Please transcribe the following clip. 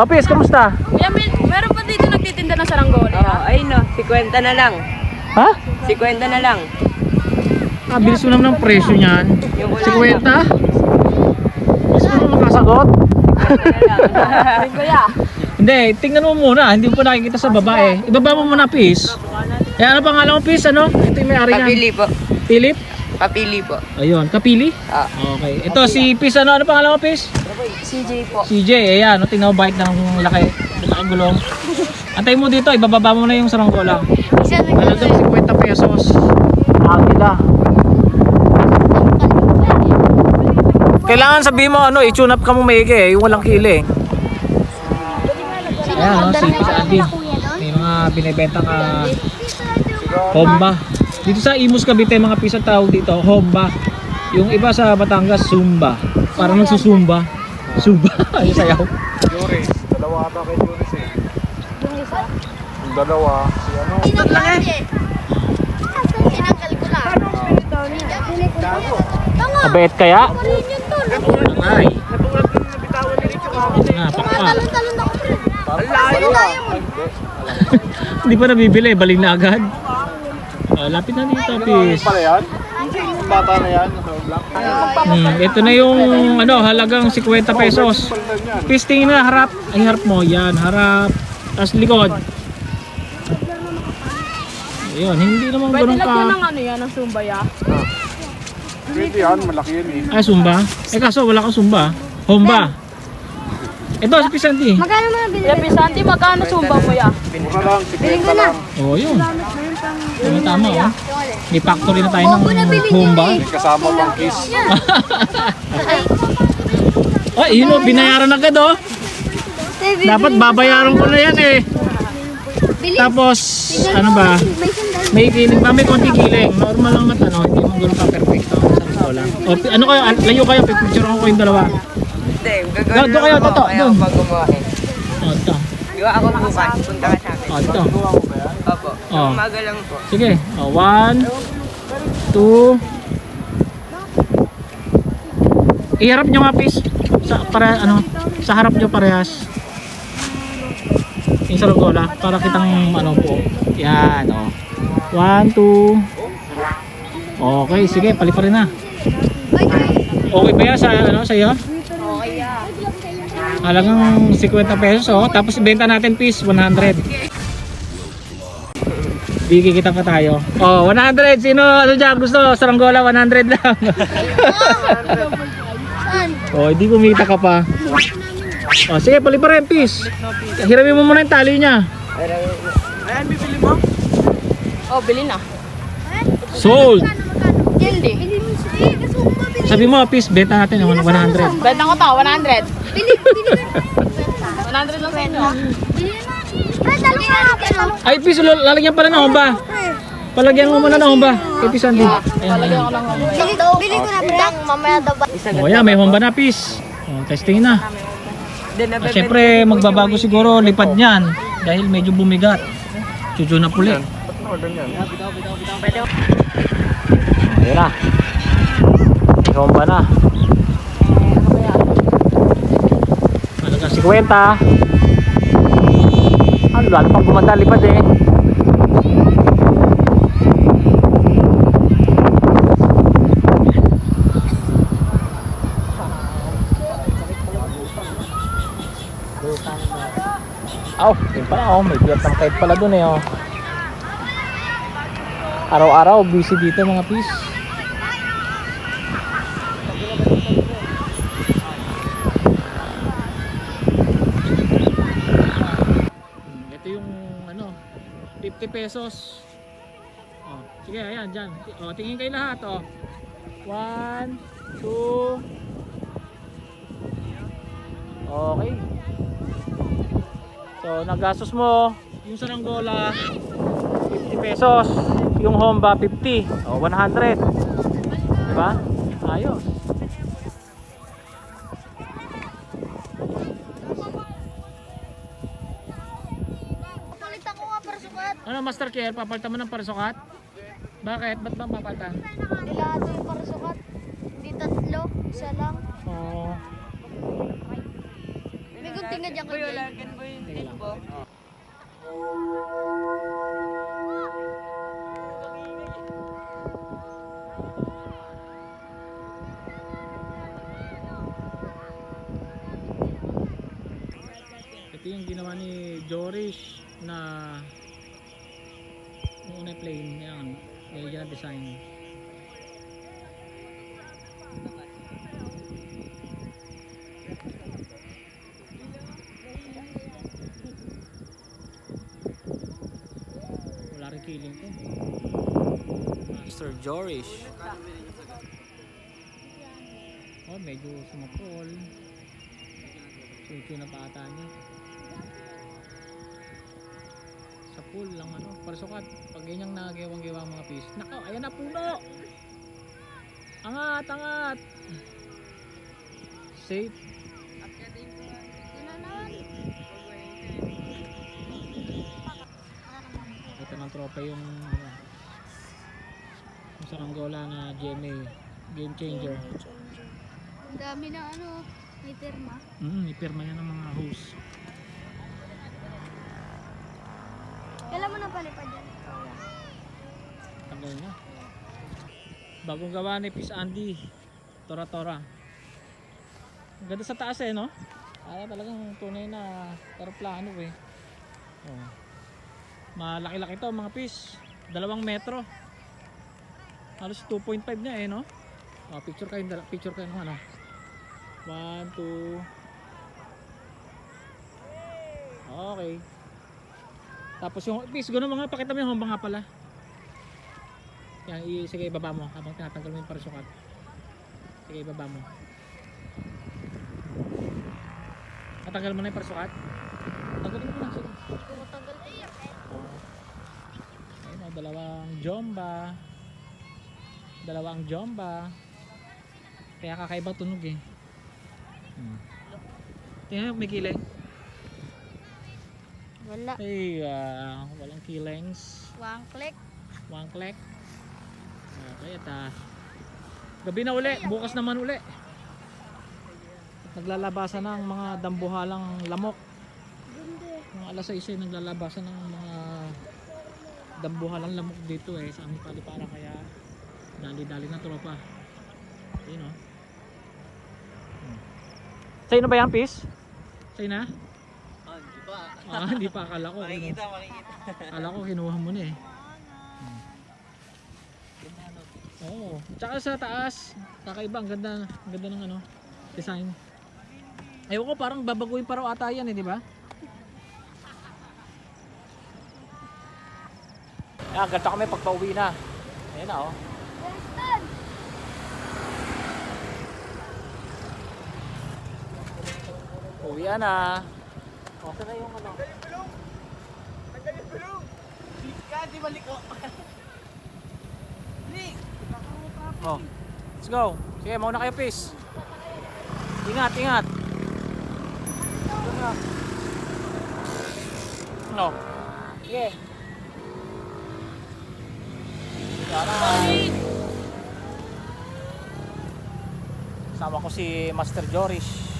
Pis, kamusta? Kuya, meron pa dito nagtitinda ng saranggola? Oo, ayun no, 50 na lang. Ha? 50 na lang. Bilis mo naman ng presyo niyan. Yung 50? Bilis mo naman makasagot. Kuya. Hindi, tingnan mo muna. Hindi mo pa nakikita sa babae. Ibaba mo muna, Pis. Ano pangalan mo, Pis? Ano? Ito yung may-ari niyan. Papili po. Philip? Papili po. Ayun, Kapili? Ah. Okay. Ito si Pis, ano pangalan mo, Pis? CJ po. CJ, ayan. Tingnan mo, bike ng laki. Laking gulong. Antay mo dito, ibababa mo na yung saranggola. Halagang 50 pesos. Agila. Kailangan sabihin mo, i-tune up ka mo maigi yung walang kiling. Ayan, si Pis Andy. May mga binibentang Homba. Dito sa Imus Cavite, mga pisa tawag dito, Homba. Yung iba sa Batangas, Zumba. Parang nagsusumba. Zumba, ay sayaw. Juris, dalawa ata kay Juris eh. Yung isa. Yung dalawa, si ano? Tinanggal ko na. Tanga. Mabait kaya? Yun yun tol. Ay. Natulad din na bitawan ni Richo ako. Pakpa. Talon-talon ako pre. Layo ah. Hindi pa nabibili, baling na agad. Lapit na dito, Pis. Pala yan? Yung bata na yan, nasa black. Ito na yung halagang 50 pesos. Palitan yan. Pis, tingin na, harap. Ay, harap mo. Yan, harap. Tapos likod. Ayun, hindi naman Pwede ganun lagyan ng ka. ano yan, ng sumbaya. Pwede yan, malaki yan eh. Ay, Zumba. Kaso wala kang Zumba. Homba. Ito, si Pis Andy. Magkano mo nabili? Kuya Pisanti, magkano sumba kuya? Mura lang, 50 lang. Oh, yun. Tama, oh. May factory na tayo ng Homba. May kasama pang kiss. Ay, yun o, binayaran agad, oh. Dapat babayaran ko na yan, eh. Tapos, ano ba? May kiling pa, may konti kiling. Normal lang at hindi mo gano'n pa perfecto. Sa lang. O, ano kayo, layo kayo, picture ko yung dalawa. Hindi, Doon gagawin kayo, lang toto, ako. Ayaw doon. pag gumawa eh. O, ito. Gawa ako bukas, punta ka sa akin. O, ito. Opo, Oh. umaga lang po. Sige. O, 1, 2. Iharap nyo nga, Pis. Sa harap nyo parehas. Yung saranggola, para kitang po. Yan, o. 1, 2. Okay, sige, paliparin na. Okay ba yan sa iyo? Okay yan. Halagang 50 pesos, oh. Tapos ibenta natin, Pis, 100. Bigay kita pa tayo. Oh, 100. Sino dyan gusto? Saranggola, 100 lang. Saan? Oh, hindi kumita ka pa. Oh, sige, paliparin, Pis. Hiramin mo muna yung tali niya. Oh, bili na. Sold. Hindi. Sabi mo, Pis, benta natin yung 100. Benta ko to, 100. Bili 100 lang sa inyo. Ay, Pis, lalagyan pala ng Homba. Palagyan mo muna ng Homba. Kay Pis Andy. Talagyan ko lang ako. Bili ko na bilang mamaya daw ba? Oh, yan, may Homba na, Pis. Oh, testing na. Then, Siyempre, magbabago siguro lipad niyan dahil medyo bumigat. Chuchu na puli. Ba't naman ganyan? Ayan na. May Homba na. Halagang 50. Ano, lalo pang gumanda lipad eh. Yun pala, may Vietnam kahit pala dun eh, oh. Araw-araw busy dito mga Pis. Ito yung 50 pesos. Oh, sige, ayan dyan. Oh, tingin kayo lahat, oh. 1, 2. Okay. So, nagastos mo yung saranggola 50 pesos, yung Homba 50, o 100. Diba? Ayos. Palitan ko nga para sukat. Ano, Master Care, papalitan mo ng parasukat? Bakit? Ba't ba papalitan? Nilato yung para sukat. Di tatlo, isa lang. Oh. May gunting tingnan dyan Boy, kay wala Jay. gan boy. Teka lang. Po. Ito yung ginawa ni Jorish na yung unang plane yan, nilagyan ng design. Wala rin killing to. Master Jorish. Oh, medyo sumapol. Chuchu na pata niya. Sa pool lang ano, para sukat. Pag ganyang nagewang-gewa ang mga fish. Nakaw, ayan na puno. Angat, angat. Safe. Ito ng tropa yung ano, yung saranggola na GMA game changer. Ang dami na ano, may terma. Ipirma yan ng mga host. Kailan mo na palipad yan? Tagal na. Bagong gawa ni Fish Andy. Tora Tora. Ang ganda sa taas no? Talagang tunay na aeroplano eh. Oh. Malaki-laki to mga fish. 2 metro. Halos 2.5 niya no? Oh, picture kayo ng ano. 1, 2. Okay. Tapos yung fish, gano'n mga pakita mo yung hambang nga pala. Yan, sige ibaba mo habang tinatanggal mo yung parasukat. Sige ibaba mo. Natanggal mo na yung parasukat? Tanggalin mo na, sige. Tumatagal ko yan. Ayun o, dalawang jomba. Kaya kakaibang tunog eh. Tingnan mo, may kilay. Wala. Ay, walang killings. One click. Okay, at gabi na uli, bukas naman uli. At naglalabasan ng mga dambuhalang lamok. Mga alas 6 naglalabasan ng mga dambuhalang lamok dito sa aming Palipara, kaya dali-dali na tropa. Ayun o. Sa'yo na ba yan, Pis? Sa'yo na? Hindi pa. Hindi pa, akala ko. Makikita. Akala ko kinuha mo na eh. Oo. Tsaka sa taas, kakaiba, ang ganda ng ano, design. Ewan ko, parang babaguhin pa raw ata yan di ba? Yan, ganda kami pagpa-uwi na. Ayan na Uwian na. Saan na yung ano? Tanggalin bulong! Di balik ko. Oh. Let's go. Sige, mauna kayo, Pis. Ingat. No. Sige. Sama ko si Master Jorish.